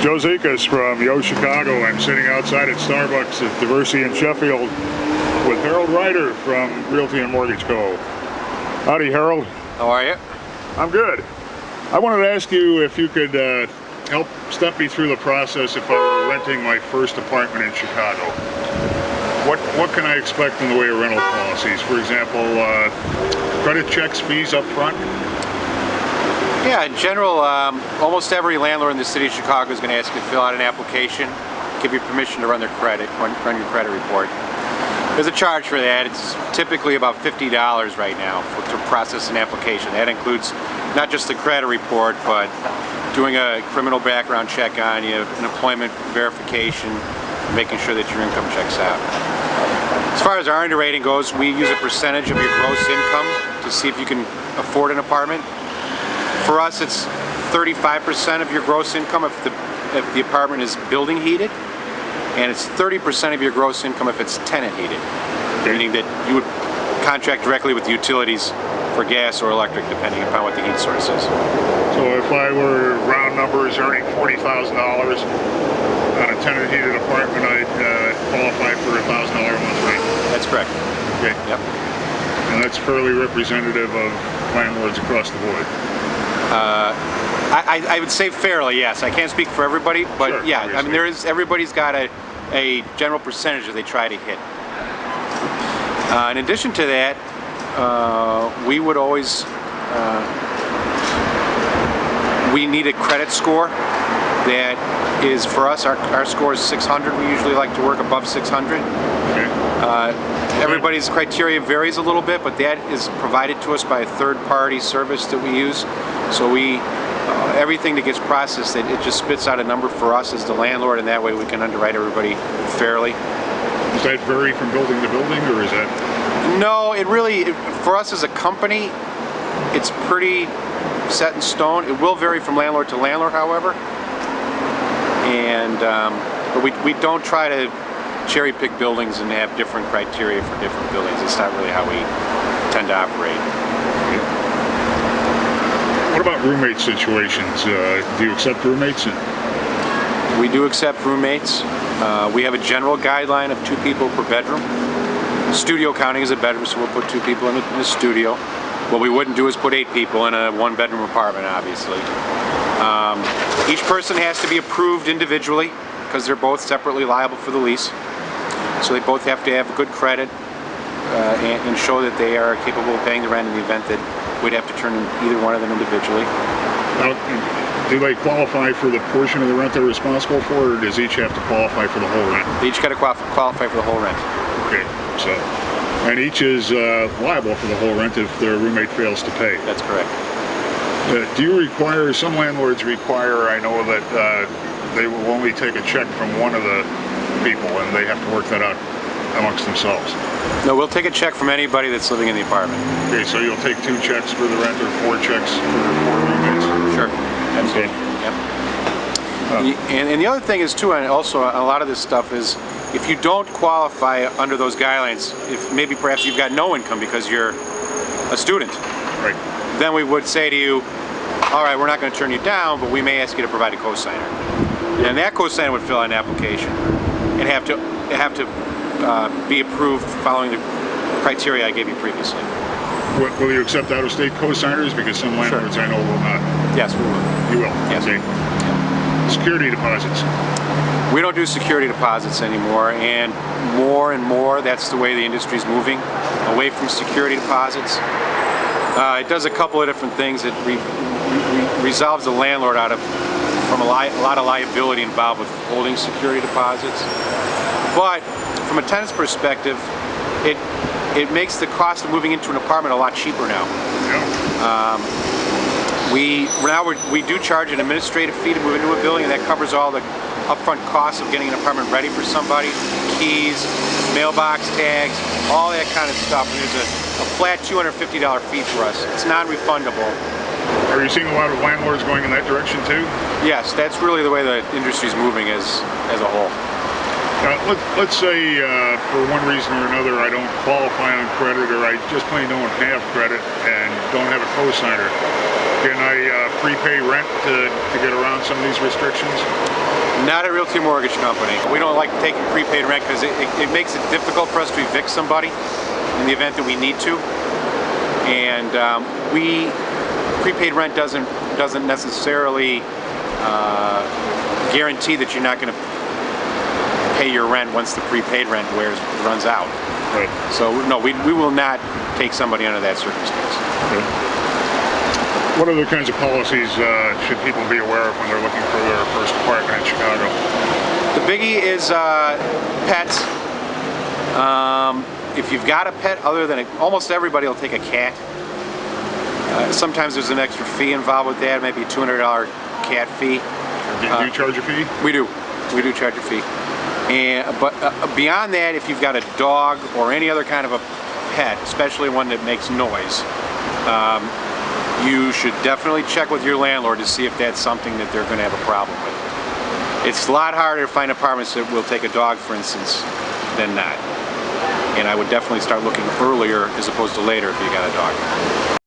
Joe Zikas from YoChicago. I'm sitting outside at Starbucks at Diversity in Sheffield with Harold Ryder from Realty Mortgage Co. Howdy, Harold. How are you? I'm good. I wanted to ask you if you could help step me through the process if I were renting my first apartment in Chicago. What can I expect in the way of rental policies? For example, credit checks, fees up front? Yeah, in general, almost every landlord in the city of Chicago is going to ask you to fill out an application, give you permission to run their credit, run your credit report. There's a charge for that. It's typically about $50 right now to process an application. That includes not just the credit report, but doing a criminal background check on you, an employment verification, making sure that your income checks out. As far as our underwriting goes, we use a percentage of your gross income to see if you can afford an apartment. For us, it's 35% of your gross income if the apartment is building heated, and it's 30% of your gross income if it's tenant heated, meaning that you would contract directly with the utilities for gas or electric, depending upon what the heat source is. So if I were, round numbers, earning $40,000 on a tenant heated apartment, I'd qualify for a $1,000 a month rate? That's correct. Okay. Yep. And that's fairly representative of landlords across the board? I would say fairly, yes. I can't speak for everybody, but sure, yeah, obviously. I mean, everybody's got a general percentage that they try to hit. In addition to that, we would always, we need a credit score that is, for us, our score is 600. We usually like to work above 600. Okay. Everybody's criteria varies a little bit, but that is provided to us by a third-party service that we use. So everything that gets processed, it just spits out a number for us as the landlord, and that way we can underwrite everybody fairly. Does that vary from building to building, or is that? No, it really, for us as a company, it's pretty set in stone. It will vary from landlord to landlord, however, and but we don't try to cherry pick buildings and have different criteria for different buildings. It's not really how we tend to operate. What about roommate situations? Do you accept roommates? We do accept roommates. We have a general guideline of 2 people per bedroom. Studio counting is a bedroom, so we'll put 2 people in a studio. What we wouldn't do is put 8 people in a 1-bedroom apartment, obviously. Each person has to be approved individually because they're both separately liable for the lease. So they both have to have good credit and show that they are capable of paying the rent in the event that we'd have to turn either one of them individually. Now, do they qualify for the portion of the rent they're responsible for, or does each have to qualify for the whole rent? They each got to qualify for the whole rent. Okay, so, and each is liable for the whole rent if their roommate fails to pay? That's correct. Do you require, some landlords require, I know that they will only take a check from one of the people and they have to work that out amongst themselves? No, we'll take a check from anybody that's living in the apartment. Okay, so you'll take 2 checks for the rent or 4 checks for 4 roommates? Sure, absolutely. Okay. Yep. And the other thing is too, and also a lot of this stuff is, if you don't qualify under those guidelines, if maybe perhaps you've got no income because you're a student, right, then we would say to you, all right, we're not going to turn you down, but we may ask you to provide a cosigner. And that cosigner would fill out an application and have to be approved following the criteria I gave you previously. Will you accept out-of-state cosigners? Because some landlords, sure, I know will not. Yes, we will. You will? Yes. Okay. Security deposits? We don't do security deposits anymore, and more, that's the way the industry's moving, away from security deposits. It does a couple of different things. It resolves the landlord from a lot of liability involved with holding security deposits. But from a tenant's perspective, it makes the cost of moving into an apartment a lot cheaper now. Yeah. We do charge an administrative fee to move into a building, and that covers all the upfront costs of getting an apartment ready for somebody, keys, mailbox tags, all that kind of stuff. And there's a flat $250 fee for us. It's non-refundable. Are you seeing a lot of landlords going in that direction too? Yes, that's really the way the industry's moving as a whole. Let's say for one reason or another I don't qualify on credit, or I just plain don't have credit and don't have a cosigner. Can I prepay rent to get around some of these restrictions? Not a Realty Mortgage company. We don't like taking prepaid rent because it makes it difficult for us to evict somebody in the event that we need to. And prepaid rent doesn't necessarily guarantee that you're not going to pay your rent once the prepaid rent runs out. Right. So no, we will not take somebody under that circumstance. Okay. What other kinds of policies should people be aware of when they're looking for their first apartment in Chicago? The biggie is pets. If you've got a pet, almost everybody will take a cat. Sometimes there's an extra fee involved with that, maybe a $200 cat fee. Do you charge a fee? We do. We do charge a fee. But beyond that, if you've got a dog or any other kind of a pet, especially one that makes noise, you should definitely check with your landlord to see if that's something that they're going to have a problem with. It's a lot harder to find apartments that will take a dog, for instance, than not. And I would definitely start looking earlier as opposed to later if you got a dog.